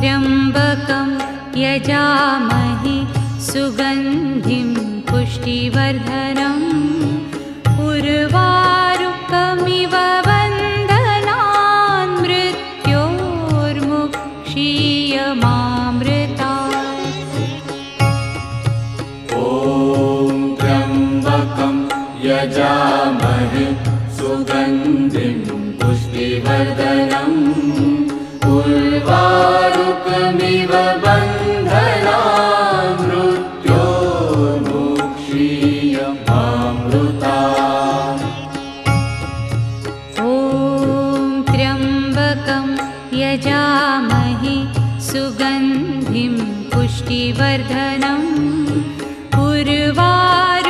त्र्यम्बकं यजामहे सुगन्धिं पुष्टिवर्धनम् उर्वारुकमिव बन्धनान् मृत्योर्मुक्षीयमामृतात्। ॐ त्र्यम्बकं यजामहे सुगन्धिं पुष्टिवर्धनम् उर्वारुकमिव बन्धनान् मृत्योर्मुक्षीयमामृतात्। ॐ त्र्यम्बकं यजामहे सुगन्धिं पुष्टिवर्धनम् उर्वारुकमिव